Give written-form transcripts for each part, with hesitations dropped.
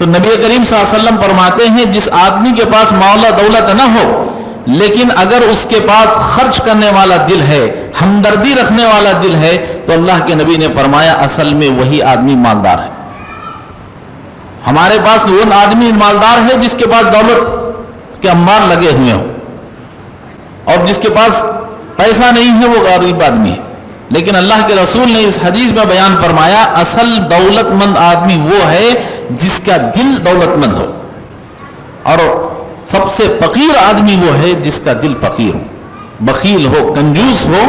تو نبی کریم صلی اللہ علیہ وسلم فرماتے ہیں جس آدمی کے پاس مال دولت نہ ہو لیکن اگر اس کے پاس خرچ کرنے والا دل ہے، ہمدردی رکھنے والا دل ہے، تو اللہ کے نبی نے فرمایا اصل میں وہی آدمی مالدار ہے۔ ہمارے پاس وہ آدمی مالدار ہے جس کے پاس دولت کے انبار لگے ہوئے ہوں، اور جس کے پاس پیسہ نہیں ہے وہ غریب آدمی ہے۔ لیکن اللہ کے رسول نے اس حدیث میں بیان فرمایا اصل دولت مند آدمی وہ ہے جس کا دل دولت مند ہو، اور سب سے فقیر آدمی وہ ہے جس کا دل فقیر ہو، بخیل ہو، کنجوس ہو،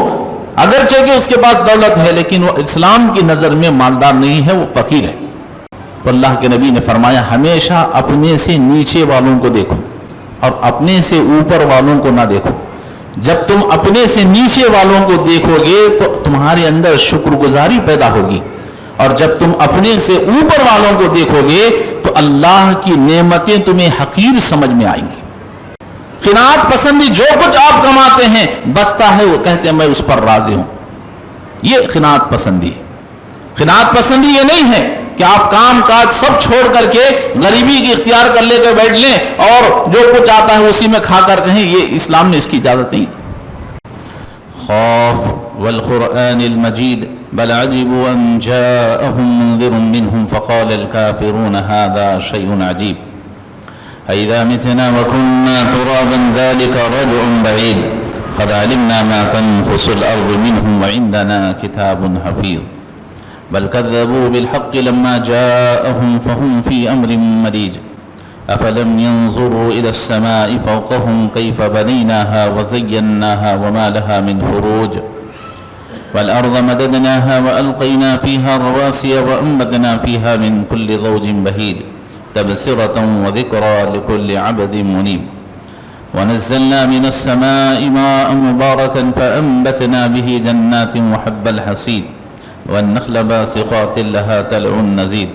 اگرچہ کہ اس کے پاس دولت ہے لیکن وہ اسلام کی نظر میں مالدار نہیں ہے، وہ فقیر ہے۔ تو اللہ کے نبی نے فرمایا ہمیشہ اپنے سے نیچے والوں کو دیکھو اور اپنے سے اوپر والوں کو نہ دیکھو۔ جب تم اپنے سے نیچے والوں کو دیکھو گے تو تمہارے اندر شکر گزاری پیدا ہوگی، اور جب تم اپنے سے اوپر والوں کو دیکھو گے تو اللہ کی نعمتیں تمہیں حقیر سمجھ میں آئیں گی۔ قناعت پسندی جو کچھ آپ کماتے ہیں بچتا ہے وہ کہتے ہیں میں اس پر راضی ہوں، یہ قناعت پسندی ہے۔ قناعت پسندی یہ نہیں ہے کہ آپ کام کاج سب چھوڑ کر کے غریبی کی اختیار کر لے کے بیٹھ لیں اور جو کچھ آتا ہے اسی میں کھا کر کہیں، یہ اسلام نے اس کی اجازت نہیں دی۔ خوف والقرآن المجید بل عجبوا ان جاءهم منذر منهم فقال الكافرون هذا شيء عجيب أإذا متنا وكنا ترابا ذلك رجع بعيد قد علمنا ما تنفس الأرض منهم وعندنا كتاب حفيظ بل كذبوا بالحق لما جاءهم فهم في أمر مريج أفلم ينظروا إلى السماء فوقهم كيف بنيناها وزيناها وما لها من فروج والأرض مددناها وألقينا فيها رواسي وأنبتنا فيها من كل زوج بهيج تبصرة وذكرى لكل عبد منيب ونزلنا من السماء ماء مباركا فأنبتنا به جنات وحب الحصيد والنخل باسقات لها تلع نزيد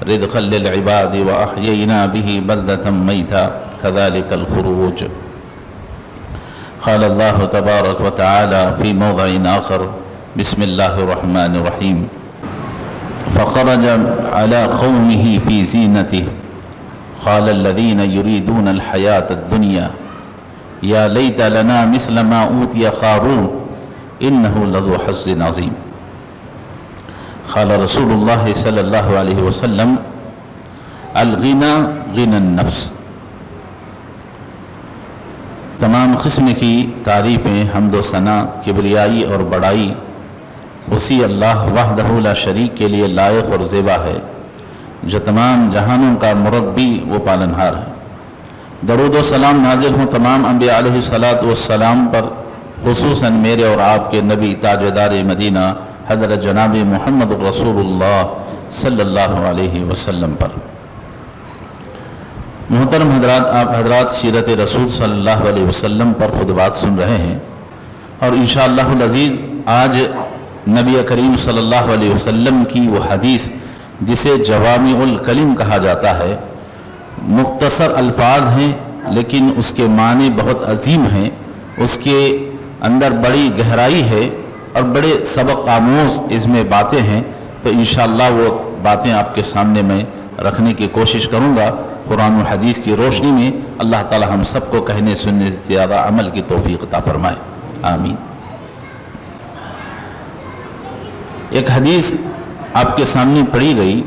رزقا للعباد وأحيينا به بلدة ميتا كذلك الخروج قال الله تبارك وتعالى في موضع آخر بسم الله الرحمن الرحيم فخرج على قومه في زينته قال الذين يريدون الحياة الدنيا يا ليت لنا مثل ما أوتي قارون إنه لذو حظ عظيم قال رسول الله صلی اللہ علیہ وسلم الغنى غنى النفس۔ تمام قسم کی تعریفیں، حمد و ثنا، کبریائی اور بڑائی اسی اللہ وحدہ لا شریک کے لیے لائق اور زیبا ہے جو تمام جہانوں کا مربی و پالنہار ہے۔ درود و سلام نازل ہوں تمام انبیاء علیہ الصلاۃ والسلام پر، خصوصاً میرے اور آپ کے نبی تاجدار مدینہ حضرت جناب محمد رسول اللہ صلی اللہ علیہ وسلم پر۔ محترم حضرات، آپ حضرات سیرت رسول صلی اللہ علیہ وسلم پر خطبات سن رہے ہیں، اور انشاءاللہ العزیز آج نبی کریم صلی اللہ علیہ وسلم کی وہ حدیث جسے جوامع الکلم کہا جاتا ہے، مختصر الفاظ ہیں لیکن اس کے معنی بہت عظیم ہیں، اس کے اندر بڑی گہرائی ہے اور بڑے سبق آموز اس میں باتیں ہیں، تو انشاءاللہ وہ باتیں آپ کے سامنے میں رکھنے کی کوشش کروں گا قرآن و حدیث کی روشنی میں۔ اللہ تعالی ہم سب کو کہنے سننے سے زیادہ عمل کی توفیق عطا فرمائے، آمین۔ ایک حدیث آپ کے سامنے پڑھی گئی،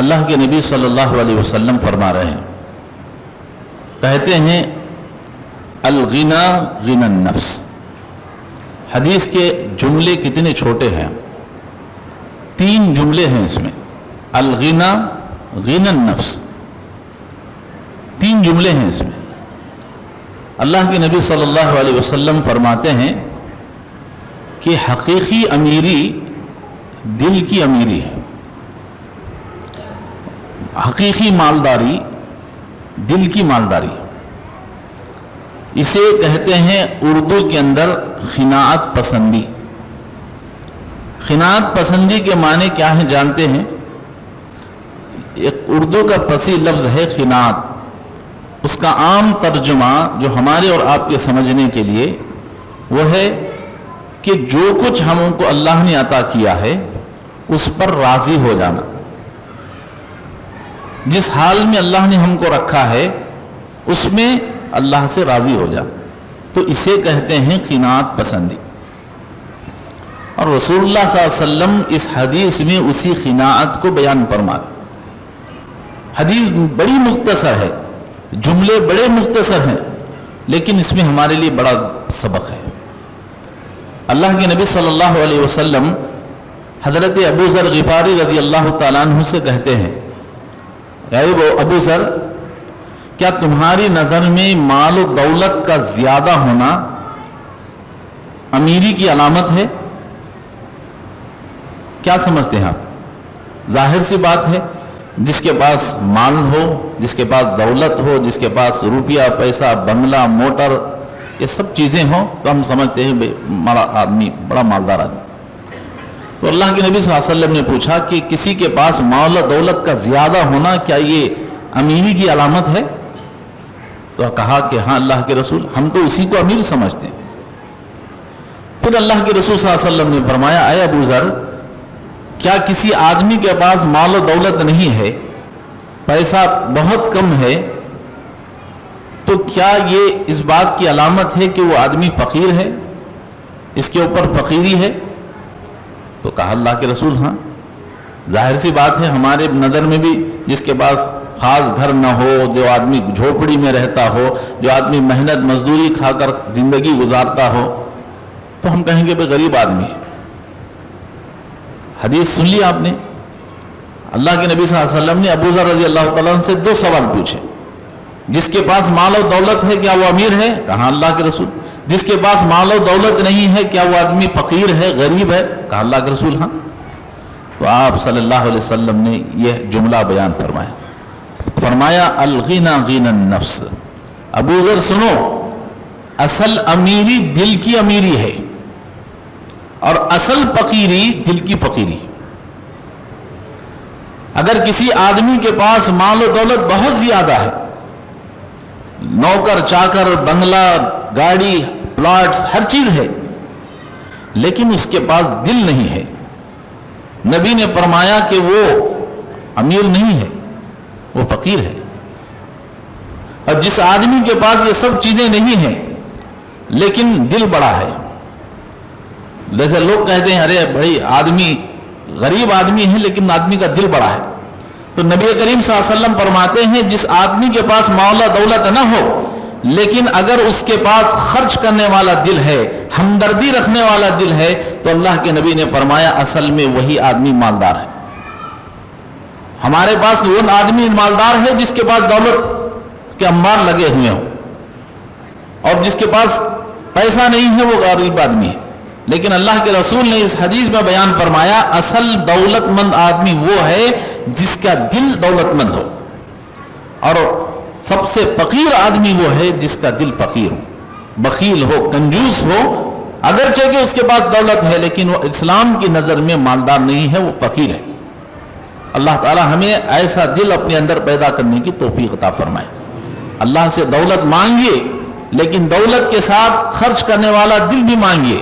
اللہ کے نبی صلی اللہ علیہ وسلم فرما رہے ہیں، کہتے ہیں الغنى غنى النفس۔ حدیث کے جملے کتنے چھوٹے ہیں، 3 جملے ہیں اس میں، الغنى غنى النفس، 3 جملے ہیں اس میں۔ اللہ کے نبی صلی اللہ علیہ وسلم فرماتے ہیں کہ حقیقی امیری دل کی امیری ہے، حقیقی مالداری دل کی مالداری، اسے کہتے ہیں اردو کے اندر قناعت پسندی۔ قناعت پسندی کے معنی کیا ہیں جانتے ہیں؟ ایک اردو کا فصیح لفظ ہے قناعت، اس کا عام ترجمہ جو ہمارے اور آپ کے سمجھنے کے لیے وہ ہے کہ جو کچھ ہم کو اللہ نے عطا کیا ہے اس پر راضی ہو جانا۔ جس حال میں اللہ نے ہم کو رکھا ہے اس میں اللہ سے راضی ہو جا، تو اسے کہتے ہیں قناعت پسندی۔ اور رسول اللہ صلی اللہ علیہ وسلم اس حدیث میں اسی قناعت کو بیان فرما۔ حدیث بڑی مختصر ہے، جملے بڑے مختصر ہیں، لیکن اس میں ہمارے لیے بڑا سبق ہے۔ اللہ کے نبی صلی اللہ علیہ وسلم حضرت ابو ذر غفاری رضی اللہ تعالیٰ عنہ سے کہتے ہیں، اے ابو ذر، کیا تمہاری نظر میں مال و دولت کا زیادہ ہونا امیری کی علامت ہے؟ کیا سمجھتے ہیں آپ؟ ظاہر سی بات ہے، جس کے پاس مال ہو، جس کے پاس دولت ہو، جس کے پاس روپیہ پیسہ بنگلہ موٹر یہ سب چیزیں ہوں تو ہم سمجھتے ہیں بڑا آدمی، بڑا مالدار آدمی۔ تو اللہ کے نبی صلی اللہ علیہ وسلم نے پوچھا کہ کسی کے پاس مال و دولت کا زیادہ ہونا کیا یہ امیری کی علامت ہے؟ تو کہا کہ ہاں اللہ کے رسول، ہم تو اسی کو امیر سمجھتے ہیں۔ پھر اللہ کے رسول صلی اللہ علیہ وسلم نے فرمایا، اے ابو ذر، کیا کسی آدمی کے پاس مال و دولت نہیں ہے، پیسہ بہت کم ہے، تو کیا یہ اس بات کی علامت ہے کہ وہ آدمی فقیر ہے، اس کے اوپر فقیری ہے؟ تو کہا اللہ کے رسول ہاں، ظاہر سی بات ہے، ہمارے نظر میں بھی جس کے پاس خاص گھر نہ ہو، جو آدمی جھوپڑی میں رہتا ہو، جو آدمی محنت مزدوری کھا کر زندگی گزارتا ہو، تو ہم کہیں گے بھئی غریب آدمی ہے۔ حدیث سن لی آپ نے؟ اللہ کے نبی صلی اللہ علیہ وسلم نے ابو ذر رضی اللہ تعالیٰ عنہ سے دو سوال پوچھے، جس کے پاس مال و دولت ہے کیا وہ امیر ہے؟ کہا اللہ کے رسول۔ جس کے پاس مال و دولت نہیں ہے کیا وہ آدمی فقیر ہے، غریب ہے؟ کہا اللہ کے رسول ہاں۔ تو آپ صلی اللہ علیہ وسلم نے یہ جملہ بیان فرمایا الغنی غنی النفس۔ ابو ذر سنو، اصل امیری دل کی امیری ہے، اور اصل فقیری دل کی فقیری۔ اگر کسی آدمی کے پاس مال و دولت بہت زیادہ ہے، نوکر چاکر بنگلہ گاڑی پلاٹس ہر چیز ہے، لیکن اس کے پاس دل نہیں ہے، نبی نے فرمایا کہ وہ امیر نہیں ہے، وہ فقیر ہے۔ اور جس آدمی کے پاس یہ سب چیزیں نہیں ہیں لیکن دل بڑا ہے، جیسے لوگ کہتے ہیں ارے بھائی آدمی غریب آدمی ہے لیکن آدمی کا دل بڑا ہے، تو نبی کریم صلی اللہ علیہ وسلم فرماتے ہیں جس آدمی کے پاس مال و دولت نہ ہو لیکن اگر اس کے پاس خرچ کرنے والا دل ہے، ہمدردی رکھنے والا دل ہے، تو اللہ کے نبی نے فرمایا اصل میں وہی آدمی مالدار ہے۔ ہمارے پاس وہ آدمی مالدار ہے جس کے پاس دولت کے انبار لگے ہوئے ہوں، اور جس کے پاس پیسہ نہیں ہے وہ غریب آدمی ہے۔ لیکن اللہ کے رسول نے اس حدیث میں بیان فرمایا اصل دولت مند آدمی وہ ہے جس کا دل دولت مند ہو، اور سب سے فقیر آدمی وہ ہے جس کا دل فقیر ہو، بخیل ہو، کنجوس ہو، اگرچہ کہ اس کے پاس دولت ہے لیکن وہ اسلام کی نظر میں مالدار نہیں ہے، وہ فقیر ہے۔ اللہ تعالی ہمیں ایسا دل اپنے اندر پیدا کرنے کی توفیق عطا فرمائے۔ اللہ سے دولت مانگیے لیکن دولت کے ساتھ خرچ کرنے والا دل بھی مانگیے،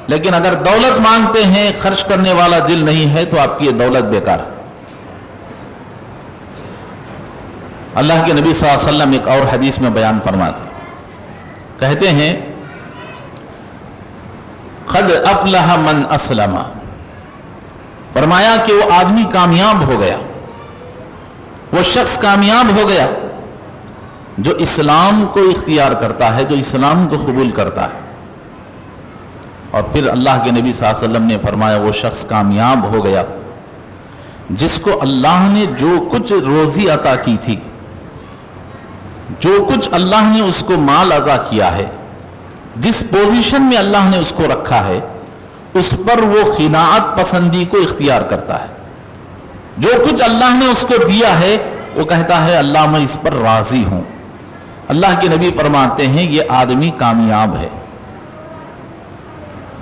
لیکن اگر دولت مانگتے ہیں خرچ کرنے والا دل نہیں ہے تو آپ کی یہ دولت بیکار ہے۔ اللہ کے نبی صلی اللہ علیہ وسلم ایک اور حدیث میں بیان فرماتے کہتے ہیں قد افلح من اسلم، فرمایا کہ وہ آدمی کامیاب ہو گیا، وہ شخص کامیاب ہو گیا جو اسلام کو اختیار کرتا ہے، جو اسلام کو قبول کرتا ہے۔ اور پھر اللہ کے نبی صلی اللہ علیہ وسلم نے فرمایا وہ شخص کامیاب ہو گیا جس کو اللہ نے جو کچھ روزی عطا کی تھی، جو کچھ اللہ نے اس کو مال عطا کیا ہے، جس پوزیشن میں اللہ نے اس کو رکھا ہے، اس پر وہ قناعت پسندی کو اختیار کرتا ہے۔ جو کچھ اللہ نے اس کو دیا ہے وہ کہتا ہے اللہ میں اس پر راضی ہوں۔ اللہ کے نبی فرماتے ہیں یہ آدمی کامیاب ہے۔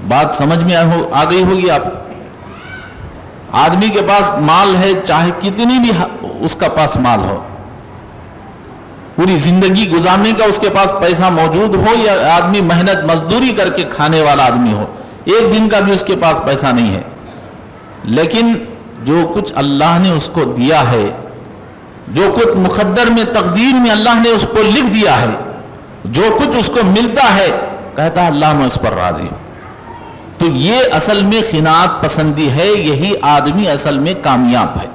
بات سمجھ میں آ گئی ہوگی آپ؟ آدمی کے پاس مال ہے، چاہے کتنی بھی اس کا پاس مال ہو، پوری زندگی گزارنے کا اس کے پاس پیسہ موجود ہو، یا آدمی محنت مزدوری کر کے کھانے والا آدمی ہو، ایک دن کا بھی اس کے پاس پیسہ نہیں ہے، لیکن جو کچھ اللہ نے اس کو دیا ہے جو کچھ مقدر میں تقدیر میں اللہ نے اس کو لکھ دیا ہے، جو کچھ اس کو ملتا ہے، کہتا ہے اللہ میں اس پر راضی ہوں۔ تو یہ اصل میں قناعت پسندی ہے، یہی آدمی اصل میں کامیاب ہے۔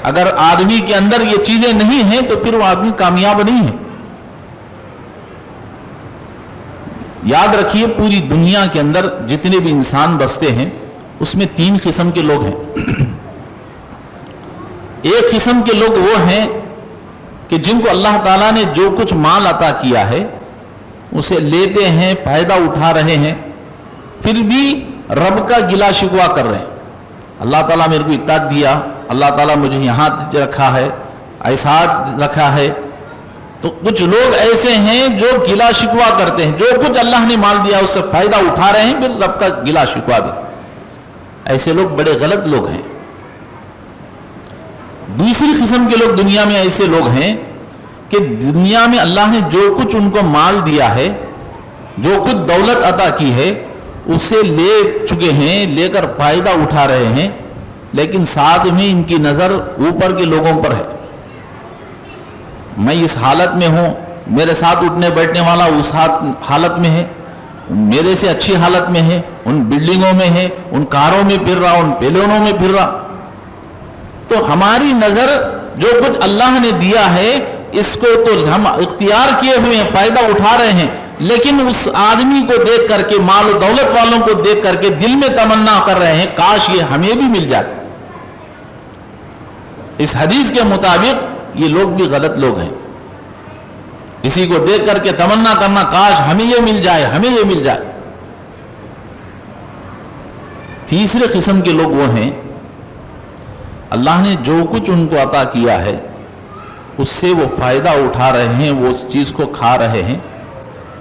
اگر آدمی کے اندر یہ چیزیں نہیں ہیں تو پھر وہ آدمی کامیاب نہیں ہے۔ یاد رکھیے پوری دنیا کے اندر جتنے بھی انسان بستے ہیں اس میں 3 قسم کے لوگ ہیں۔ ایک قسم کے لوگ وہ ہیں کہ جن کو اللہ تعالیٰ نے جو کچھ مال عطا کیا ہے اسے لیتے ہیں، فائدہ اٹھا رہے ہیں، پھر بھی رب کا گلا شکوہ کر رہے ہیں۔ اللہ تعالیٰ میرے کو اتنا دیا، اللہ تعالیٰ مجھے یہاں رکھا ہے، ایسا رکھا ہے۔ تو کچھ لوگ ایسے ہیں جو گلا شکوہ کرتے ہیں، جو کچھ اللہ نے مال دیا اس سے فائدہ اٹھا رہے ہیں، پھر رب کا گلا شکوہ بھی۔ ایسے لوگ بڑے غلط لوگ ہیں۔ دوسری قسم کے لوگ دنیا میں ایسے لوگ ہیں کہ دنیا میں اللہ نے جو کچھ ان کو مال دیا ہے، جو کچھ دولت عطا کی ہے، اسے لے چکے ہیں، لے کر فائدہ اٹھا رہے ہیں، لیکن ساتھ میں ان کی نظر اوپر کے لوگوں پر ہے۔ میں اس حالت میں ہوں، میرے ساتھ اٹھنے بیٹھنے والا اس حالت میں ہے، میرے سے اچھی حالت میں ہے، ان بلڈنگوں میں ہے، ان کاروں میں پھر رہا، ان پیلونوں میں پھر رہا۔ تو ہماری نظر جو کچھ اللہ نے دیا ہے اس کو تو ہم اختیار کیے ہوئے ہیں، فائدہ اٹھا رہے ہیں، لیکن اس آدمی کو دیکھ کر کے، مال و دولت والوں کو دیکھ کر کے دل میں تمنا کر رہے ہیں کاش یہ ہمیں بھی مل جاتا۔ اس حدیث کے مطابق یہ لوگ بھی غلط لوگ ہیں۔ اسی کو دیکھ کر کے تمنا کرنا کاش ہمیں یہ مل جائے، ہمیں یہ مل جائے۔ تیسرے قسم کے لوگ وہ ہیں اللہ نے جو کچھ ان کو عطا کیا ہے اس سے وہ فائدہ اٹھا رہے ہیں، وہ اس چیز کو کھا رہے ہیں،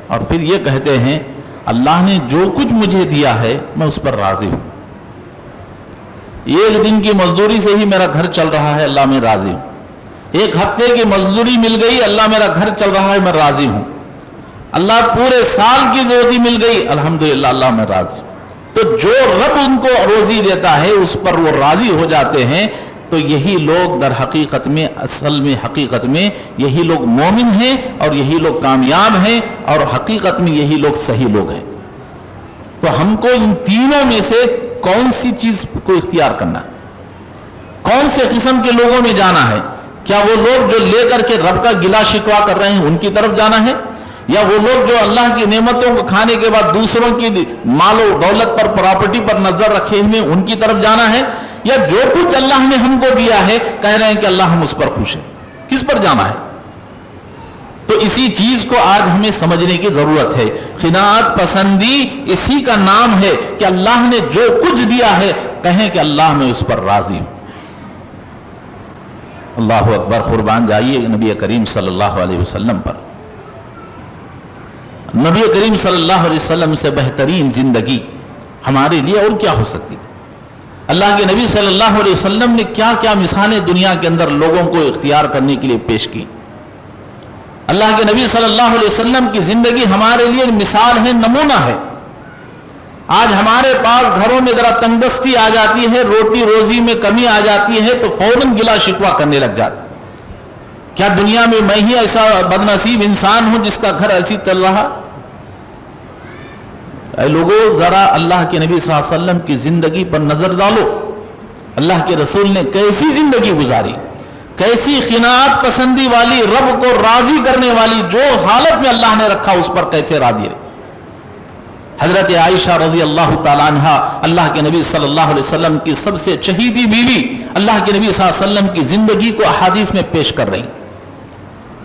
اور پھر یہ کہتے ہیں اللہ نے جو کچھ مجھے دیا ہے میں اس پر راضی ہوں۔ ایک دن کی مزدوری سے ہی میرا گھر چل رہا ہے، اللہ میں راضی ہوں۔ ایک ہفتے کی مزدوری مل گئی، اللہ میرا گھر چل رہا ہے، میں راضی ہوں۔ اللہ پورے سال کی روزی مل گئی، الحمدللہ اللہ میں راضی ہوں۔ تو جو رب ان کو روزی دیتا ہے اس پر وہ راضی ہو جاتے ہیں۔ تو یہی لوگ در حقیقت میں، اصل میں حقیقت میں یہی لوگ مومن ہیں، اور یہی لوگ کامیاب ہیں، اور حقیقت میں یہی لوگ صحیح لوگ ہیں۔ تو ہم کو ان تینوں میں سے کون سی چیز کو اختیار کرنا ہے؟ کون سے قسم کے لوگوں میں جانا ہے؟ کیا وہ لوگ جو لے کر کے رب کا گلا شکوا کر رہے ہیں ان کی طرف جانا ہے، یا وہ لوگ جو اللہ کی نعمتوں کو کھانے کے بعد دوسروں کی مال و دولت پر، پراپرٹی پر نظر رکھے ہوئے ان کی طرف جانا ہے، یا جو کچھ اللہ نے ہم کو دیا ہے کہہ رہے ہیں کہ اللہ ہم اس پر خوش ہیں؟ کس پر جانا ہے؟ تو اسی چیز کو آج ہمیں سمجھنے کی ضرورت ہے۔ قناعت پسندی اسی کا نام ہے کہ اللہ نے جو کچھ دیا ہے کہیں کہ اللہ میں اس پر راضی ہوں۔ اللہ اکبر، قربان جائیے نبی کریم صلی اللہ علیہ وسلم پر۔ نبی کریم صلی اللہ علیہ وسلم سے بہترین زندگی ہمارے لیے اور کیا ہو سکتی؟ اللہ کے نبی صلی اللہ علیہ وسلم نے کیا کیا مثالیں دنیا کے اندر لوگوں کو اختیار کرنے کے لیے پیش کی۔ اللہ کے نبی صلی اللہ علیہ وسلم کی زندگی ہمارے لیے مثال ہے، نمونہ ہے۔ آج ہمارے پاس گھروں میں ذرا تنگدستی آ جاتی ہے، روٹی روزی میں کمی آ جاتی ہے تو فوراً گلا شکوہ کرنے لگ جاتا۔ کیا دنیا میں میں ہی ایسا بدنصیب انسان ہوں جس کا گھر ایسی چل رہا؟ اے لوگوں، ذرا اللہ کے نبی صلی اللہ علیہ وسلم کی زندگی پر نظر ڈالو۔ اللہ کے رسول نے کیسی زندگی گزاری، کیسی قناعت پسندی والی، رب کو راضی کرنے والی، جو حالت میں اللہ نے رکھا اس پر کیسے راضی رہے۔ حضرت عائشہ رضی اللہ تعالیٰ عنہ اللہ کے نبی صلی اللہ علیہ وسلم کی سب سے چہیتی بیوی، اللہ کے نبی صلی اللہ علیہ وسلم کی زندگی کو احادیث میں پیش کر رہی،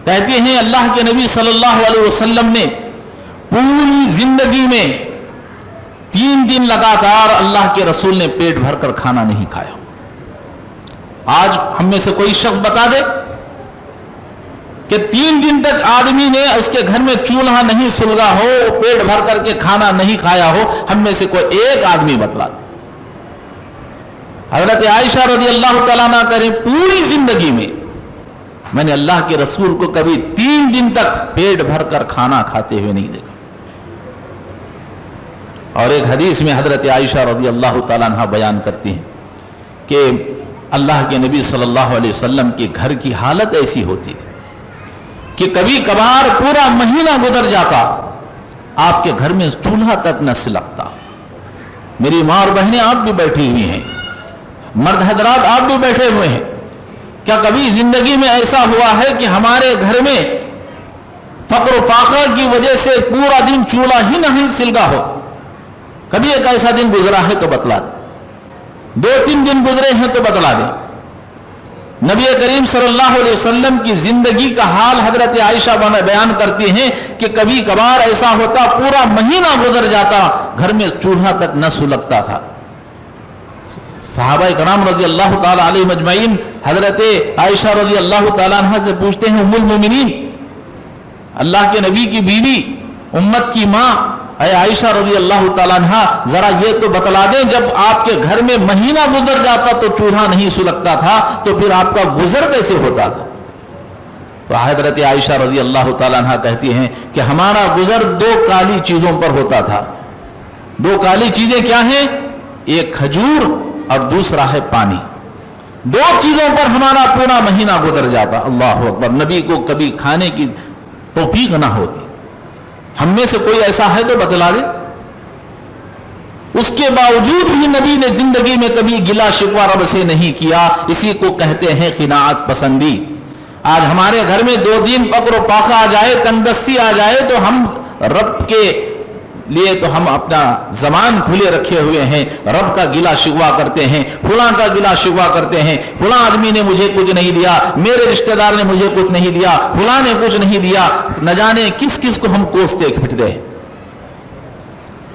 کہتے ہیں اللہ کے نبی صلی اللہ علیہ وسلم نے پوری زندگی میں 3 دن لگاتار اللہ کے رسول نے پیٹ بھر کر کھانا نہیں کھایا۔ آج ہم میں سے کوئی شخص بتا دے کہ 3 دن تک آدمی نے اس کے گھر میں چولہا نہیں سلگا ہو، پیٹ بھر کر کے کھانا نہیں کھایا ہو، ہم میں سے کوئی ایک آدمی بتلا دے۔ حضرت عائشہ رضی اللہ تعالیٰ عنہ کریں پوری زندگی میں نے اللہ کے رسول کو کبھی 3 دن تک پیٹ بھر کر کھانا کھاتے ہوئے نہیں دیکھا۔ اور ایک حدیث میں حضرت عائشہ رضی اللہ تعالیٰ عنہ بیان کرتی ہیں کہ اللہ کے نبی صلی اللہ علیہ وسلم کے گھر کی حالت ایسی ہوتی تھی کہ کبھی کبھار پورا مہینہ گزر جاتا آپ کے گھر میں چولہا تک نہ سلگتا. میری ماں اور بہنیں آپ بھی بیٹھی ہوئی ہیں, مرد حضرات آپ بھی بیٹھے ہوئے ہیں, کیا کبھی زندگی میں ایسا ہوا ہے کہ ہمارے گھر میں فقر و فاقہ کی وجہ سے پورا دن چولہا ہی نہیں سلگا ہو؟ کبھی ایک ایسا دن گزرا ہے تو بتلا دیں, 2-3 دن گزرے ہیں تو بتلا دیں. نبی کریم صلی اللہ علیہ وسلم کی زندگی کا حال حضرت عائشہ بیان کرتی ہیں کہ کبھی کبھار ایسا ہوتا پورا مہینہ گزر جاتا گھر میں چولہا تک نہ سلگتا تھا. صحابہ کرام رضی اللہ تعالی علیہ مجمعین حضرت عائشہ رضی اللہ تعالی عنہ سے پوچھتے ہیں, ام المومنین, اللہ کے نبی کی بیوی, امت کی ماں, اے عائشہ رضی اللہ تعالی عنہ, ذرا یہ تو بتلا دیں جب آپ کے گھر میں مہینہ گزر جاتا تو چولہا نہیں سلگتا تھا تو پھر آپ کا گزر کیسے ہوتا تھا؟ تو حضرت عائشہ رضی اللہ تعالی عنہ کہتی ہیں کہ ہمارا گزر 2 کالی چیزوں پر ہوتا تھا. 2 کالی چیزیں کیا ہیں؟ ایک کھجور اور دوسرا ہے پانی. 2 چیزوں پر ہمارا پورا مہینہ گزر جاتا. اللہ اکبر. نبی کو کبھی کھانے کی توفیق نہ ہوتی. ہم میں سے کوئی ایسا ہے تو بتلا دے. اس کے باوجود بھی نبی نے زندگی میں کبھی گلا شکوہ رب سے نہیں کیا. اسی کو کہتے ہیں قناعت پسندی. آج ہمارے گھر میں 2 دن فقر و فاقہ آ جائے, تنگدستی آ جائے تو ہم رب کے لیے تو ہم اپنا زبان کھلے رکھے ہوئے ہیں, رب کا گلا شکوہ کرتے ہیں, فلاں کا گلا شکوہ کرتے ہیں, فلاں آدمی نے مجھے کچھ نہیں دیا, میرے رشتہ دار نے مجھے کچھ نہیں دیا, فلاں نے کچھ نہیں دیا, نہ جانے کس کس کو ہم کوستے پھٹتے ہیں.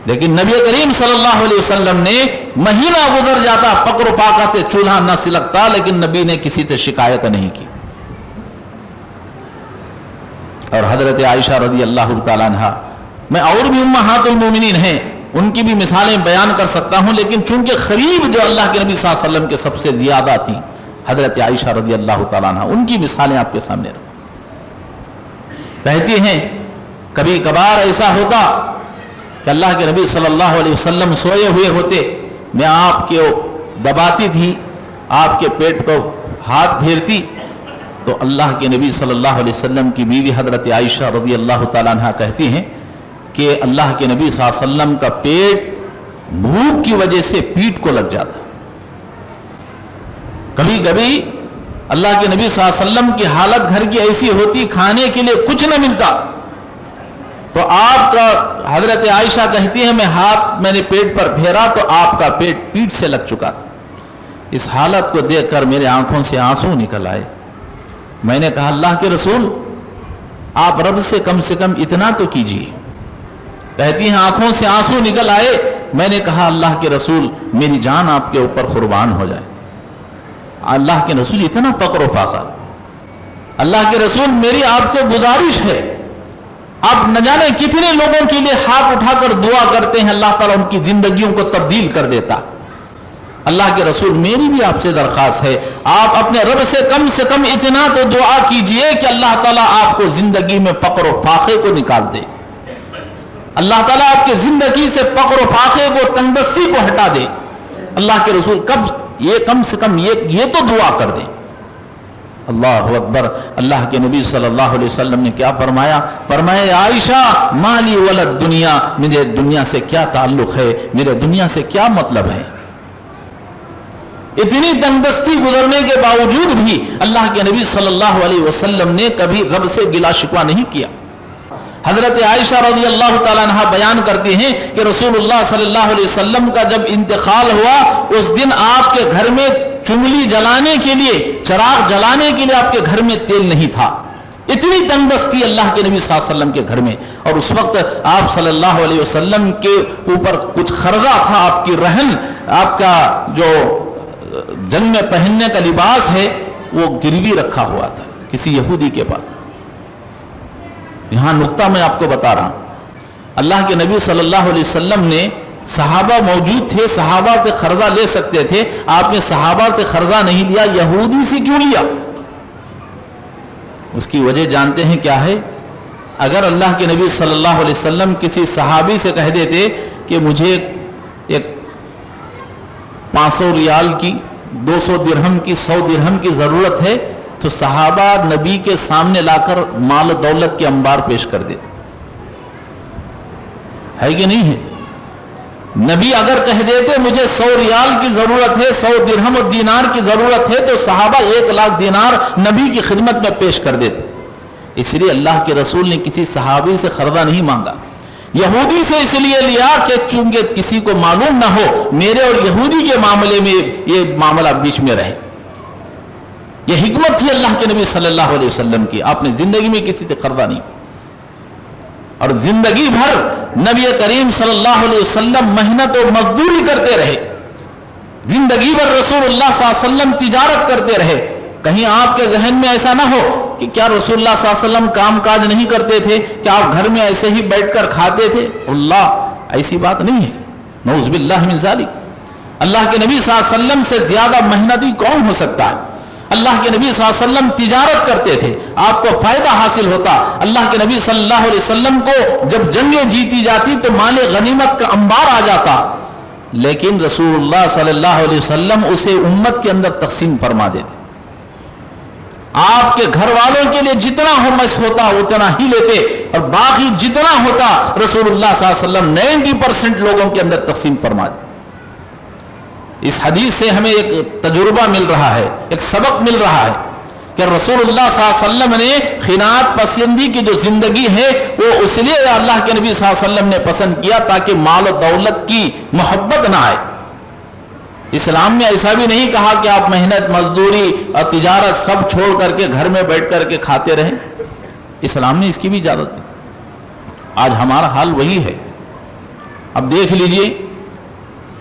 لیکن نبی کریم صلی اللہ علیہ وسلم نے مہینہ گزر جاتا فقر و فاقہ سے چولہا نہ سلگتا, لیکن نبی نے کسی سے شکایت نہیں کی. اور حضرت عائشہ رضی اللہ تعالی عنہ, میں اور بھی امہات المومنین ہیں ان کی بھی مثالیں بیان کر سکتا ہوں, لیکن چونکہ قریب جو اللہ کے نبی صلی اللہ علیہ وسلم کے سب سے زیادہ تھیں حضرت عائشہ رضی اللہ تعالیٰ عنہ, ان کی مثالیں آپ کے سامنے کہتی ہیں کبھی کبھار ایسا ہوتا کہ اللہ کے نبی صلی اللہ علیہ وسلم سوئے ہوئے ہوتے, میں آپ کے دباتی تھی, آپ کے پیٹ کو ہاتھ پھیرتی تو اللہ کے نبی صلی اللہ علیہ وسلم کی بیوی حضرت عائشہ رضی اللہ تعالیٰ عنہ کہتی ہیں کہ اللہ کے نبی صلی اللہ علیہ وسلم کا پیٹ بھوک کی وجہ سے پیٹ کو لگ جاتا. کبھی کبھی اللہ کے نبی صلی اللہ علیہ وسلم کی حالت گھر کی ایسی ہوتی کھانے کے لیے کچھ نہ ملتا تو آپ کا, حضرت عائشہ کہتی ہے میں نے پیٹ پر پھیرا تو آپ کا پیٹ سے لگ چکا تھا. اس حالت کو دیکھ کر میرے آنکھوں سے آنسو نکل آئے. میں نے کہا اللہ کے رسول آپ رب سے کم اتنا تو کیجیے. کہتی ہیں آنکھوں سے آنسو نکل آئے. میں نے کہا اللہ کے رسول میری جان آپ کے اوپر قربان ہو جائے. اللہ کے رسول اتنا فقر و فاقہ. اللہ کے رسول میری آپ سے گزارش ہے, آپ نہ جانے کتنے لوگوں کے لیے ہاتھ اٹھا کر دعا کرتے ہیں, اللہ تعالیٰ ان کی زندگیوں کو تبدیل کر دیتا. اللہ کے رسول میری بھی آپ سے درخواست ہے آپ اپنے رب سے کم اتنا تو دعا کیجئے کہ اللہ تعالیٰ آپ کو زندگی میں فقر و فاقے کو نکال دے. اللہ تعالیٰ آپ کے زندگی سے فقر و فاقے کو, تنگدستی کو ہٹا دے. اللہ کے رسول کم سے کم یہ تو دعا کر دیں. اللہ اکبر. اللہ کے نبی صلی اللہ علیہ وسلم نے کیا فرمایا؟ فرمایا عائشہ مالی ولد دنیا, میرے دنیا سے کیا تعلق ہے, میرے دنیا سے کیا مطلب ہے. اتنی تنگدستی گزرنے کے باوجود بھی اللہ کے نبی صلی اللہ علیہ وسلم نے کبھی رب سے گلا شکوہ نہیں کیا. حضرت عائشہ رضی اللہ تعالیٰ عنہ بیان کرتی ہیں کہ رسول اللہ صلی اللہ علیہ وسلم کا جب انتقال ہوا اس دن آپ کے گھر میں چنگلی جلانے کے لیے, چراغ جلانے کے لیے آپ کے گھر میں تیل نہیں تھا. اتنی تنگدستی اللہ کے نبی صلی اللہ علیہ وسلم کے گھر میں. اور اس وقت آپ صلی اللہ علیہ وسلم کے اوپر کچھ خرگا تھا, آپ کی رہن, آپ کا جو جنگ میں پہننے کا لباس ہے وہ گروی رکھا ہوا تھا کسی یہودی کے پاس. یہاں نقطہ میں آپ کو بتا رہا ہوں, اللہ کے نبی صلی اللہ علیہ وسلم نے, صحابہ موجود تھے, صحابہ سے قرضہ لے سکتے تھے, آپ نے صحابہ سے قرضہ نہیں لیا, یہودی سے کیوں لیا؟ اس کی وجہ جانتے ہیں کیا ہے؟ اگر اللہ کے نبی صلی اللہ علیہ وسلم کسی صحابی سے کہہ دیتے کہ مجھے ایک 500 ریال کی 200 درہم کی 100 درہم کی ضرورت ہے تو صحابہ نبی کے سامنے لا کر مال و دولت کے انبار پیش کر دیتے ہے کہ نہیں ہے؟ نبی اگر کہہ دیتے مجھے 100 ریال کی ضرورت ہے، 100 درہم اور دینار کی ضرورت ہے، تو صحابہ 1 لاکھ دینار نبی کی خدمت میں پیش کر دیتے۔ اس لیے اللہ کے رسول نے کسی صحابی سے قرضہ نہیں مانگا، یہودی سے اس لیے لیا کہ چونکہ کسی کو معلوم نہ ہو میرے اور یہودی کے معاملے میں یہ معاملہ بیچ میں رہے۔ یہ حکمت تھی اللہ کے نبی صلی اللہ علیہ وسلم کی، آپ نے زندگی میں کسی سے قرضہ نہیں، اور زندگی بھر نبی کریم صلی اللہ علیہ وسلم محنت و مزدوری کرتے رہے، زندگی بھر رسول اللہ صلی اللہ علیہ وسلم تجارت کرتے رہے۔ کہیں آپ کے ذہن میں ایسا نہ ہو کہ کیا رسول اللہ صلی اللہ علیہ وسلم کام کاج نہیں کرتے تھے، کیا آپ گھر میں ایسے ہی بیٹھ کر کھاتے تھے؟ اللہ ایسی بات نہیں ہے، نعوذ باللہ من ذالک۔ اللہ کے نبی صلی اللہ علیہ وسلم سے زیادہ محنتی کون ہو سکتا ہے؟ اللہ کے نبی صلی اللہ علیہ وسلم تجارت کرتے تھے، آپ کو فائدہ حاصل ہوتا۔ اللہ کے نبی صلی اللہ علیہ وسلم کو جب جنگیں جیتی جاتی تو مال غنیمت کا انبار آ جاتا، لیکن رسول اللہ صلی اللہ علیہ وسلم اسے امت کے اندر تقسیم فرما دیتے۔ آپ کے گھر والوں کے لیے جتنا ہمس ہوتا اتنا ہی لیتے، اور باقی جتنا ہوتا رسول اللہ صلی اللہ علیہ وسلم 90% لوگوں کے اندر تقسیم فرما دیتے۔ اس حدیث سے ہمیں ایک تجربہ مل رہا ہے، ایک سبق مل رہا ہے کہ رسول اللہ صلی اللہ علیہ وسلم نے خیانت پسندی کی جو زندگی ہے وہ اس لیے اللہ کے نبی صلی اللہ علیہ وسلم نے پسند کیا تاکہ مال و دولت کی محبت نہ آئے۔ اسلام نے ایسا بھی نہیں کہا کہ آپ محنت مزدوری اور تجارت سب چھوڑ کر کے گھر میں بیٹھ کر کے کھاتے رہیں، اسلام نے اس کی بھی اجازت دی۔ آج ہمارا حال وہی ہے۔ اب دیکھ لیجئے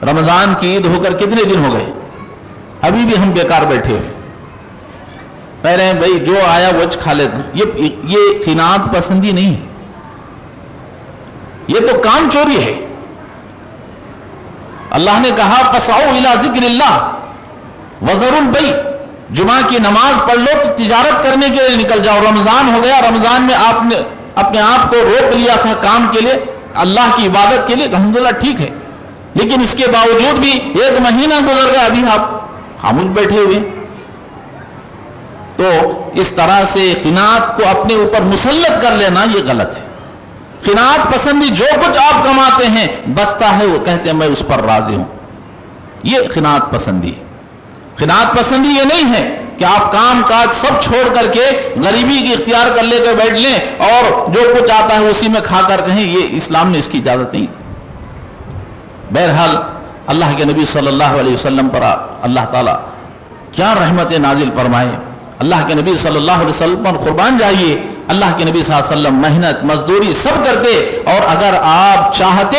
رمضان کی عید ہو کر کتنے دن ہو گئے، ابھی بھی ہم بیکار بیٹھے ہوئے، کہہ رہے ہیں بھائی جو آیا وہ کھا لیتے۔ یہ خیانت پسندی نہیں ہے، یہ تو کام چوری ہے۔ اللہ نے کہا فَسْعَوْا إِلَىٰ ذِكْرِ اللَّهِ وَذَرُوا الْبَيْعَ، جمعہ کی نماز پڑھ لو تو تجارت کرنے کے لیے نکل جاؤ۔ رمضان ہو گیا، رمضان میں آپ نے اپنے آپ کو روک لیا تھا کام کے لیے، اللہ کی عبادت کے لیے، الحمدللہ ٹھیک ہے، لیکن اس کے باوجود بھی 1 مہینہ گزر گیا، ابھی آپ خاموش بیٹھے ہوئے۔ تو اس طرح سے خیانت کو اپنے اوپر مسلط کر لینا یہ غلط ہے۔ خیانت پسندی جو کچھ آپ کماتے ہیں بچتا ہے وہ کہتے ہیں میں اس پر راضی ہوں، یہ خیانت پسندی ہے۔ خیانت پسندی یہ نہیں ہے کہ آپ کام کاج سب چھوڑ کر کے غریبی کی اختیار کر لے کے بیٹھ لیں اور جو کچھ آتا ہے اسی میں کھا کر کہیں، یہ اسلام نے اس کی اجازت نہیں دی۔ بہرحال اللہ کے نبی صلی اللہ علیہ وسلم پر اللہ تعالیٰ کیا رحمت نازل فرمائے۔ اللہ کے نبی صلی اللہ علیہ وسلم پر قربان جائیے، اللہ کے نبی صلی اللہ علیہ وسلم محنت مزدوری سب کرتے، اور اگر آپ چاہتے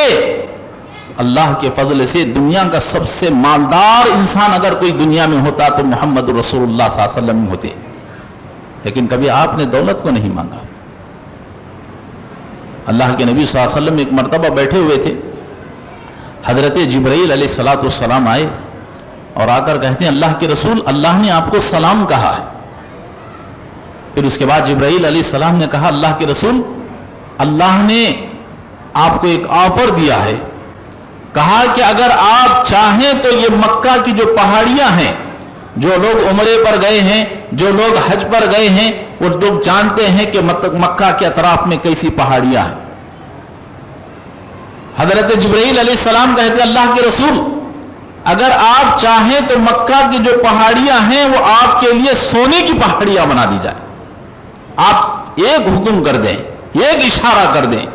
اللہ کے فضل سے دنیا کا سب سے مالدار انسان اگر کوئی دنیا میں ہوتا تو محمد رسول اللہ صلی اللہ علیہ وسلم ہوتے، لیکن کبھی آپ نے دولت کو نہیں مانگا۔ اللہ کے نبی صلی اللہ علیہ وسلم ایک مرتبہ بیٹھے ہوئے تھے، حضرت جبرائیل علیہ السلام آئے اور آ کر کہتے ہیں اللہ کے رسول اللہ نے آپ کو سلام کہا ہے۔ پھر اس کے بعد جبرائیل علیہ السلام نے کہا اللہ کے رسول اللہ نے آپ کو ایک آفر دیا ہے، کہا کہ اگر آپ چاہیں تو یہ مکہ کی جو پہاڑیاں ہیں، جو لوگ عمرے پر گئے ہیں، جو لوگ حج پر گئے ہیں، وہ لوگ جانتے ہیں کہ مکہ کے اطراف میں کیسی پہاڑیاں ہیں۔ حضرت جبرائیل علیہ السلام کہتے ہیں اللہ کے رسول اگر آپ چاہیں تو مکہ کی جو پہاڑیاں ہیں وہ آپ کے لیے سونے کی پہاڑیاں بنا دی جائے، آپ ایک حکم کر دیں، ایک اشارہ کر دیں۔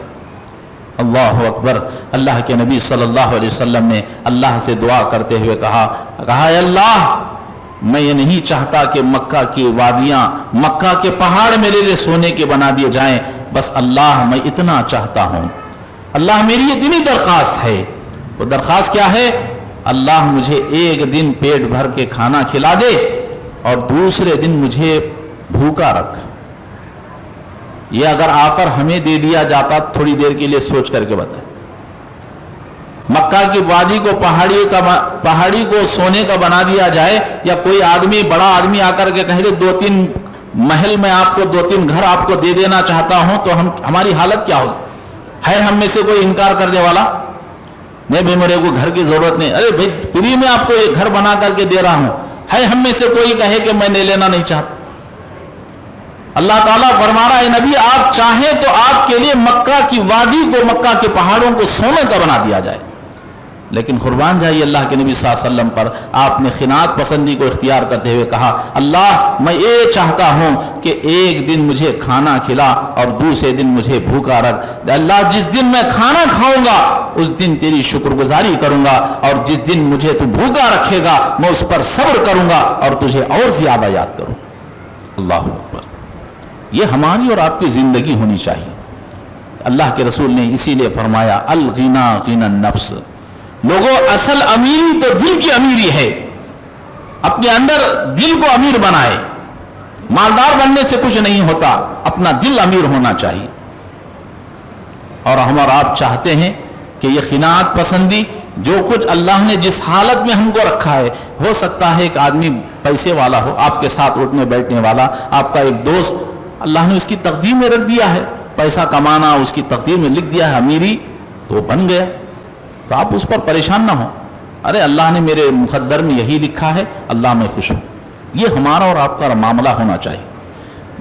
اللہ اکبر۔ اللہ کے نبی صلی اللہ علیہ وسلم نے اللہ سے دعا کرتے ہوئے کہا اے اللہ میں یہ نہیں چاہتا کہ مکہ کی وادیاں، مکہ کے پہاڑ میرے لیے سونے کے بنا دیے جائیں، بس اللہ میں اتنا چاہتا ہوں، اللہ میری اتنی درخواست ہے۔ وہ درخواست کیا ہے؟ اللہ مجھے ایک دن پیٹ بھر کے کھانا کھلا دے اور دوسرے دن مجھے بھوکا رکھ۔ یہ اگر آفر ہمیں دے دیا جاتا تھوڑی دیر کے لیے سوچ کر کے بتائیں، مکہ کی وادی کو پہاڑی کو سونے کا بنا دیا جائے، یا کوئی آدمی بڑا آدمی آ کر کے کہے 2-3 محل میں آپ کو 2-3 گھر آپ کو دے دینا چاہتا ہوں، تو ہماری حالت کیا ہو؟ ہے ہم میں سے کوئی انکار کرنے والا؟ نہیں بھائی میرے کو گھر کی ضرورت نہیں. ارے بھائی فری میں آپ کو ایک گھر بنا کر کے دے رہا ہوں. ہے ہم میں سے کوئی کہے کہ میں نہیں لینا نہیں چاہتا؟ اللہ تعالیٰ فرما رہا ہے نبی آپ چاہیں تو آپ کے لیے مکہ کی وادی کو، مکہ کے پہاڑوں کو سونے کا بنا دیا جائے. لیکن قربان جائیے اللہ کے نبی صلی اللہ علیہ وسلم پر، آپ نے خناعت پسندی کو اختیار کرتے ہوئے کہا اللہ میں یہ چاہتا ہوں کہ ایک دن مجھے کھانا کھلا اور دوسرے دن مجھے بھوکا رکھ. اللہ جس دن میں کھانا کھاؤں گا اس دن تیری شکر گزاری کروں گا، اور جس دن مجھے تو بھوکا رکھے گا میں اس پر صبر کروں گا اور تجھے اور زیادہ یاد کروں. اللہ اکبر. یہ ہماری اور آپ کی زندگی ہونی چاہیے. اللہ کے رسول نے اسی لیے فرمایا الغنا غنا النفس. لوگوں اصل امیری تو دل کی امیری ہے. اپنے اندر دل کو امیر بنائے. مالدار بننے سے کچھ نہیں ہوتا، اپنا دل امیر ہونا چاہیے. اور ہم اور آپ چاہتے ہیں کہ یہ قناعت پسندی، جو کچھ اللہ نے جس حالت میں ہم کو رکھا ہے، ہو سکتا ہے ایک آدمی پیسے والا ہو، آپ کے ساتھ اٹھنے بیٹھنے والا، آپ کا ایک دوست، اللہ نے اس کی تقدیر میں رکھ دیا ہے پیسہ کمانا، اس کی تقدیر میں لکھ دیا ہے امیری، تو وہ بن گیا. تو آپ اس پر پریشان نہ ہوں. ارے اللہ نے میرے مقدر میں یہی لکھا ہے، اللہ میں خوش ہوں. یہ ہمارا اور آپ کا معاملہ ہونا چاہیے.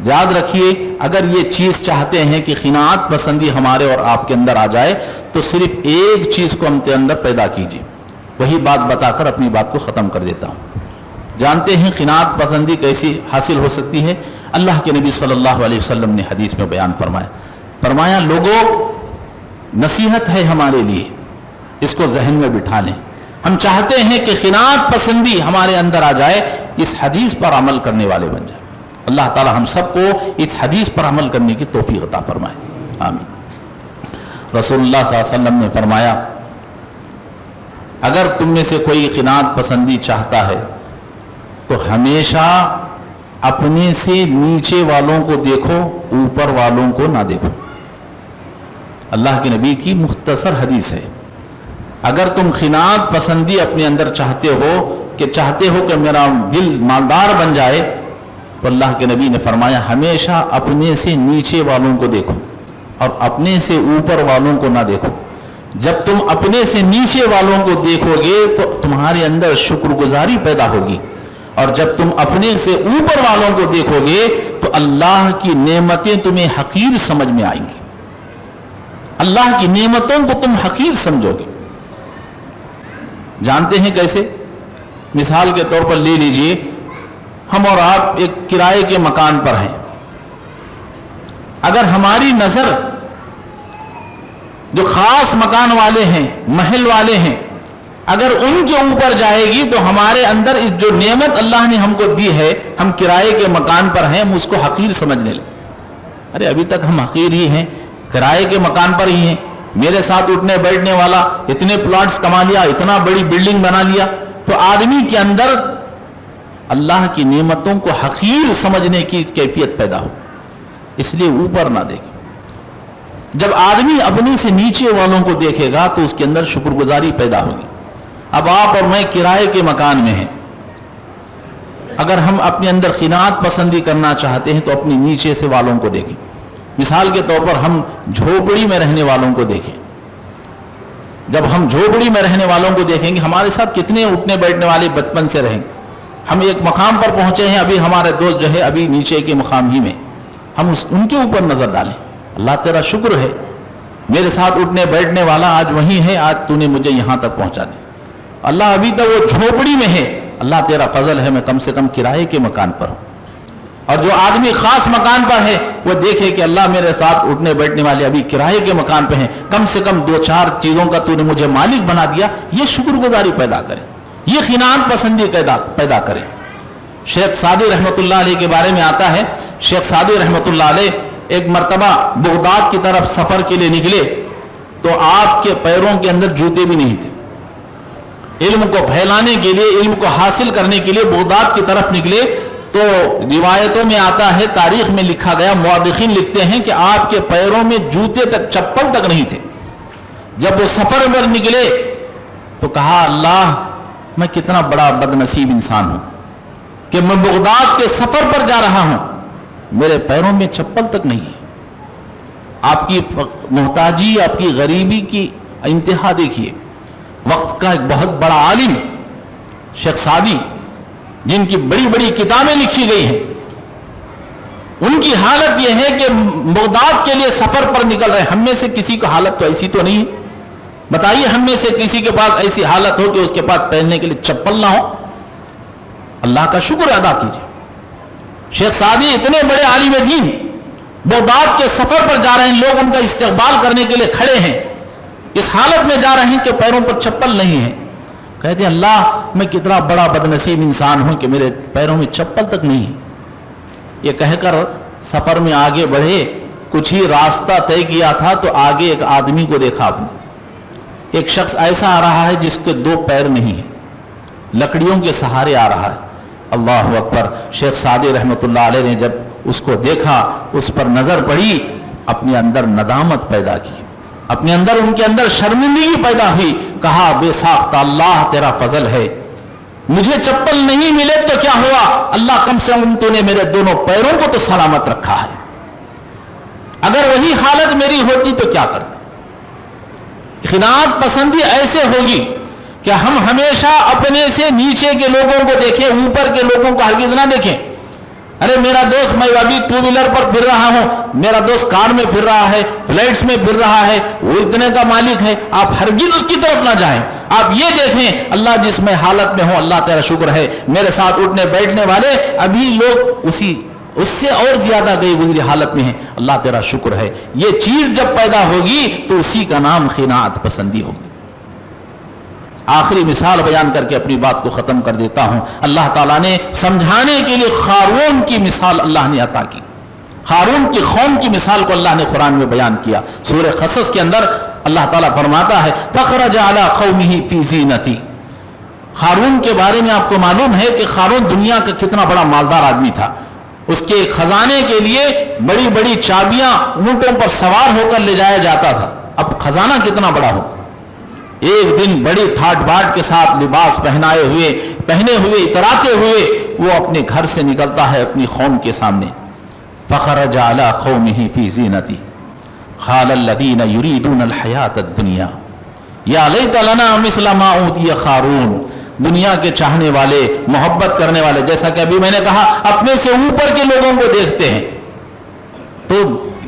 یاد رکھیے اگر یہ چیز چاہتے ہیں کہ قناعت پسندی ہمارے اور آپ کے اندر آ جائے تو صرف ایک چیز کو ہم کے اندر پیدا کیجیے. وہی بات بتا کر اپنی بات کو ختم کر دیتا ہوں. جانتے ہیں قناعت پسندی کیسی حاصل ہو سکتی ہے؟ اللہ کے نبی صلی اللہ علیہ وسلم نے حدیث میں بیان فرمایا لوگوں نصیحت ہے ہمارے لیے، اس کو ذہن میں بٹھا لیں. ہم چاہتے ہیں کہ قناعت پسندی ہمارے اندر آ جائے، اس حدیث پر عمل کرنے والے بن جائیں. اللہ تعالی ہم سب کو اس حدیث پر عمل کرنے کی توفیق عطا فرمائے. آمین. رسول اللہ صلی اللہ علیہ وسلم نے فرمایا اگر تم میں سے کوئی قناعت پسندی چاہتا ہے تو ہمیشہ اپنے سے نیچے والوں کو دیکھو، اوپر والوں کو نہ دیکھو. اللہ کے نبی کی مختصر حدیث ہے. اگر تم قناعت پسندی اپنے اندر چاہتے ہو کہ میرا دل مالدار بن جائے، تو اللہ کے نبی نے فرمایا ہمیشہ اپنے سے نیچے والوں کو دیکھو اور اپنے سے اوپر والوں کو نہ دیکھو. جب تم اپنے سے نیچے والوں کو دیکھو گے تو تمہارے اندر شکر گزاری پیدا ہوگی، اور جب تم اپنے سے اوپر والوں کو دیکھو گے تو اللہ کی نعمتیں تمہیں حقیر سمجھ میں آئیں گی. اللہ کی نعمتوں کو تم حقیر سمجھو گے. جانتے ہیں کیسے؟ مثال کے طور پر لے لیجئے ہم اور آپ ایک کرائے کے مکان پر ہیں. اگر ہماری نظر جو خاص مکان والے ہیں، محل والے ہیں، اگر ان کے اوپر جائے گی تو ہمارے اندر اس جو نعمت اللہ نے ہم کو دی ہے، ہم کرائے کے مکان پر ہیں، ہم اس کو حقیر سمجھنے لیں. ارے ابھی تک ہم حقیر ہی ہیں، کرائے کے مکان پر ہی ہیں. میرے ساتھ اٹھنے بیٹھنے والا اتنے پلاٹس کما لیا، اتنا بڑی بلڈنگ بنا لیا. تو آدمی کے اندر اللہ کی نعمتوں کو حقیر سمجھنے کی کیفیت پیدا ہو. اس لیے اوپر نہ دیکھیں. جب آدمی اپنے سے نیچے والوں کو دیکھے گا تو اس کے اندر شکر گزاری پیدا ہوگی. اب آپ اور میں کرائے کے مکان میں ہیں. اگر ہم اپنے اندر قناعت پسندی کرنا چاہتے ہیں تو اپنے نیچے سے والوں کو دیکھیں. مثال کے طور پر ہم جھوپڑی میں رہنے والوں کو دیکھیں. جب ہم جھوپڑی میں رہنے والوں کو دیکھیں گے ہمارے ساتھ کتنے اٹھنے بیٹھنے والے بچپن سے رہیں. ہم ایک مقام پر پہنچے ہیں، ابھی ہمارے دوست جو ہے ابھی نیچے کے مقام ہی میں، ہم ان کے اوپر نظر ڈالیں. اللہ تیرا شکر ہے، میرے ساتھ اٹھنے بیٹھنے والا آج وہیں ہے، آج تو نے مجھے یہاں تک پہنچا دیا. اللہ ابھی تک وہ جھوپڑی میں ہے، اللہ تیرا فضل ہے میں کم سے کم کرائے کے مکان پر ہوں. اور جو آدمی خاص مکان پر ہے وہ دیکھے کہ اللہ میرے ساتھ اٹھنے بیٹھنے والے ابھی کرائے کے مکان پہ ہیں، کم سے کم 2-4 چیزوں کا تو نے مجھے مالک بنا دیا. یہ شکر گزاری پیدا کرے، یہ قناعت پسندی پیدا کرے. شیخ سعدی رحمۃ اللہ علیہ کے بارے میں آتا ہے، شیخ سعدی رحمۃ اللہ علیہ ایک مرتبہ بغداد کی طرف سفر کے لیے نکلے تو آپ کے پیروں کے اندر جوتے بھی نہیں تھے. علم کو پھیلانے کے لیے، علم کو حاصل کرنے کے لیے بغداد کی طرف نکلے تو روایتوں میں آتا ہے، تاریخ میں لکھا گیا، مورخین لکھتے ہیں کہ آپ کے پیروں میں جوتے تک، چپل تک نہیں تھے. جب وہ سفر پر نکلے تو کہا اللہ میں کتنا بڑا بد نصیب انسان ہوں کہ میں بغداد کے سفر پر جا رہا ہوں، میرے پیروں میں چپل تک نہیں ہے. آپ کی محتاجی، آپ کی غریبی کی انتہا دیکھیے. وقت کا ایک بہت بڑا عالم شیخ سعدی، جن کی بڑی بڑی کتابیں لکھی گئی ہیں، ان کی حالت یہ ہے کہ بغداد کے لیے سفر پر نکل رہے ہیں۔ ہم میں سے کسی کی حالت تو ایسی تو نہیں ہے، بتائیے ہم میں سے کسی کے پاس ایسی حالت ہو کہ اس کے پاس پہننے کے لیے چپل نہ ہو؟ اللہ کا شکر ادا کیجیے۔ شیخ سعدی اتنے بڑے عالم دین بغداد کے سفر پر جا رہے ہیں، لوگ ان کا استقبال کرنے کے لیے کھڑے ہیں، اس حالت میں جا رہے ہیں کہ پیروں پر چپل نہیں ہے۔ کہتے ہیں اللہ میں کتنا بڑا بدنصیب انسان ہوں کہ میرے پیروں میں چپل تک نہیں ہے۔ یہ کہہ کر سفر میں آگے بڑھے، کچھ ہی راستہ طے کیا تھا تو آگے ایک آدمی کو دیکھا آپ نے، ایک شخص ایسا آ رہا ہے جس کے دو پیر نہیں ہیں، لکڑیوں کے سہارے آ رہا ہے۔ اللہ اکبر! شیخ سعدی رحمۃ اللہ علیہ نے جب اس کو دیکھا، اس پر نظر پڑی، اپنے اندر ندامت پیدا کی، اپنے اندر ان کے اندر شرمندگی پیدا ہوئی۔ کہا بے ساختہ اللہ تیرا فضل ہے، مجھے چپل نہیں ملے تو کیا ہوا، اللہ کم سے کم تو نے میرے دونوں پیروں کو تو سلامت رکھا ہے، اگر وہی حالت میری ہوتی تو کیا کرتا۔ خناعت پسندی ایسے ہوگی کہ ہم ہمیشہ اپنے سے نیچے کے لوگوں کو دیکھیں، اوپر کے لوگوں کو ہرگز نہ دیکھیں۔ ارے میرا دوست، میں ابھی ٹو ویلر پر پھر رہا ہوں، میرا دوست کار میں پھر رہا ہے، فلائٹس میں پھر رہا ہے، وہ اتنے کا مالک ہے، آپ ہرگز اس کی طرف نہ جائیں۔ آپ یہ دیکھیں اللہ جس میں حالت میں ہوں، اللہ تیرا شکر ہے میرے ساتھ اٹھنے بیٹھنے والے ابھی لوگ اس سے اور زیادہ گئی گزری حالت میں ہیں، اللہ تیرا شکر ہے۔ یہ چیز جب پیدا ہوگی تو اسی کا نام قناعت پسندی ہوگی۔ آخری مثال بیان کر کے اپنی بات کو ختم کر دیتا ہوں۔ اللہ تعالیٰ نے سمجھانے کے لیے قارون کی مثال اللہ نے عطا کی، قارون کی قوم کی مثال کو اللہ نے قرآن میں بیان کیا۔ سورہ قصص کے اندر اللہ تعالیٰ فرماتا ہے فخرج علی قومہ فی زینتی۔ قارون کے بارے میں آپ کو معلوم ہے کہ قارون دنیا کا کتنا بڑا مالدار آدمی تھا، اس کے خزانے کے لیے بڑی بڑی چابیاں اونٹوں پر سوار ہو کر لے جایا جاتا تھا۔ اب خزانہ کتنا بڑا ہو، ایک دن بڑی ٹھاٹ باٹ کے ساتھ لباس پہنے ہوئے اتراتے ہوئے وہ اپنے گھر سے نکلتا ہے اپنی قوم کے سامنے۔ فخرج علی قومہ فی زینتی قال الذین یریدون الحیاۃ الدنیا یا لیت لنا مثل ما اوتی قارون۔ دنیا کے چاہنے والے، محبت کرنے والے، جیسا کہ ابھی میں نے کہا اپنے سے اوپر کے لوگوں کو دیکھتے ہیں، تو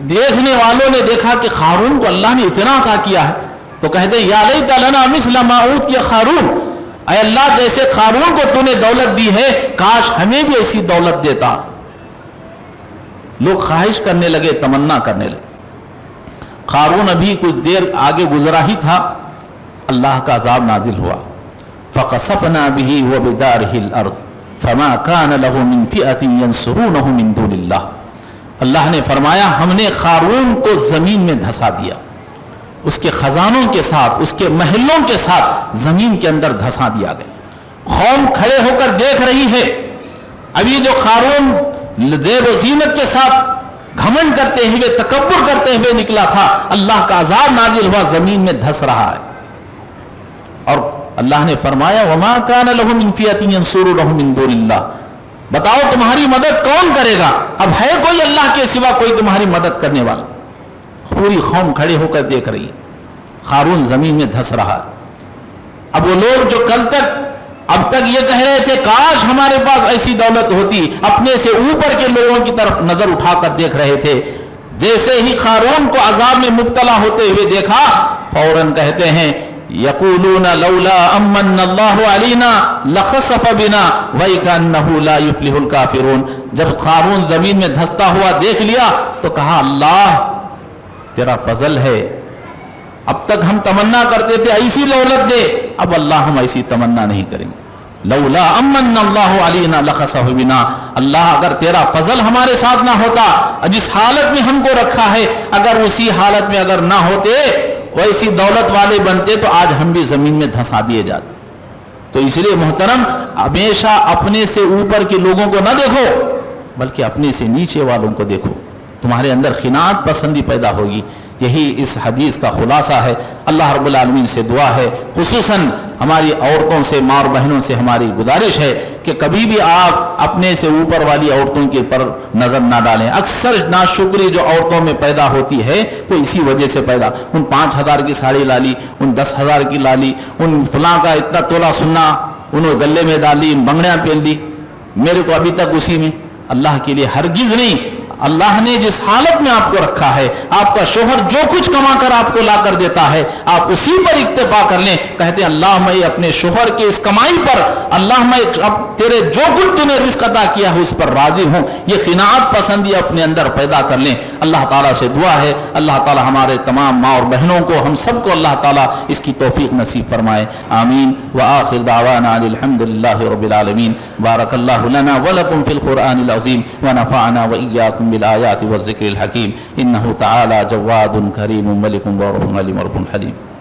دیکھنے والوں نے دیکھا کہ قارون کو اللہ نے اتنا عطا کیا ہے، تو کہتے ہیں یا لیت لنا مثل ما اوتی قارون، اے اللہ جیسے قارون کو تو نے دولت دی ہے کاش ہمیں بھی ایسی دولت دیتا۔ لوگ خواہش کرنے لگے، تمنا کرنے لگے۔ قارون ابھی کچھ دیر آگے گزرا ہی تھا، اللہ کا عذاب نازل ہوا۔ فخسفنا به وبداره الارض فما كان له من فئة ينصرونه من دون الله۔ اللہ نے فرمایا ہم نے قارون کو زمین میں دھسا دیا، اس کے خزانوں کے ساتھ، اس کے محلوں کے ساتھ زمین کے اندر دھسا دیا گیا۔ قوم کھڑے ہو کر دیکھ رہی ہے، ابھی جو قارون دیو و زینت کے ساتھ گھمنڈ کرتے ہوئے، تکبر کرتے ہوئے نکلا تھا، اللہ کا عذاب نازل ہوا، زمین میں دھس رہا ہے۔ اور اللہ نے فرمایا وما كان له من فئة ينصرونه من دون الله، بتاؤ تمہاری مدد کون کرے گا؟ اب ہے کوئی اللہ کے سوا کوئی تمہاری مدد کرنے والا؟ پوری قوم کھڑے ہو کر دیکھ رہی، قارون زمین میں دھس رہا۔ اب وہ لوگ جو اب تک یہ کہہ رہے تھے کاش ہمارے پاس ایسی دولت ہوتی، اپنے سے اوپر کے لوگوں کی طرف نظر اٹھا کر دیکھ رہے تھے، جیسے ہی قارون کو عذاب میں مبتلا ہوتے ہوئے دیکھا فوراً کہتے ہیں یقولون لولا امن اللہ علینا لخسف بنا وَإِكَأَنَّهُ لَا يُفْلِحُ الْكَافِرُونَ۔ جب قارون زمین میں دھستا ہوا دیکھ لیا تو کہا اللہ تیرا فضل ہے، اب تک ہم تمنا کرتے تھے ایسی دولت دے، اب اللہ ہم ایسی تمنا نہیں کریں گے۔ لولا امن اللہ علینا لخسف بنا، اللہ اگر تیرا فضل ہمارے ساتھ نہ ہوتا، جس حالت میں ہم کو رکھا ہے اگر اسی حالت میں اگر نہ ہوتے، ویسی دولت والے بنتے تو آج ہم بھی زمین میں دھسا دیے جاتے۔ تو اس لیے محترم ہمیشہ اپنے سے اوپر کے لوگوں کو نہ دیکھو بلکہ اپنے سے نیچے والوں کو دیکھو، تمہارے اندر قناعت پسندی پیدا ہوگی۔ یہی اس حدیث کا خلاصہ ہے۔ اللہ رب العالمین سے دعا ہے، خصوصاً ہماری عورتوں سے، ماں اور بہنوں سے ہماری گزارش ہے کہ کبھی بھی آپ اپنے سے اوپر والی عورتوں کے پر نظر نہ ڈالیں۔ اکثر ناشکری جو عورتوں میں پیدا ہوتی ہے وہ اسی وجہ سے پیدا، ان 5,000 کی ساڑی لا لی، ان 10,000 کی لا لی، ان فلاں کا اتنا تولہ سننا انہوں گلے میں ڈالی، بنگڑیاں پہن لی، میرے کو ابھی تک اسی میں۔ اللہ کے لیے ہرگز نہیں۔ اللہ نے جس حالت میں آپ کو رکھا ہے، آپ کا شوہر جو کچھ کما کر آپ کو لا کر دیتا ہے، آپ اسی پر اکتفا کر لیں۔ کہتے ہیں اللہ میں اپنے شوہر کی اس کمائی پر، اللہ میں اب تیرے جو کچھ تو نے رزق عطا کیا ہے اس پر راضی ہوں، یہ قناعت پسندی اپنے اندر پیدا کر لیں۔ اللہ تعالیٰ سے دعا ہے اللہ تعالیٰ ہمارے تمام ماں اور بہنوں کو، ہم سب کو اللہ تعالیٰ اس کی توفیق نصیب فرمائے، آمین۔ وآخر دعوانا الحمد للہ رب العالمین۔ بارک اللہ لنا ولکم فی القرآن العظیم ونفعنا وإیاکم بالآیات والذکر الحکیم، انہ تعالی جواد کریم ملک بارف علیم رب حلیم۔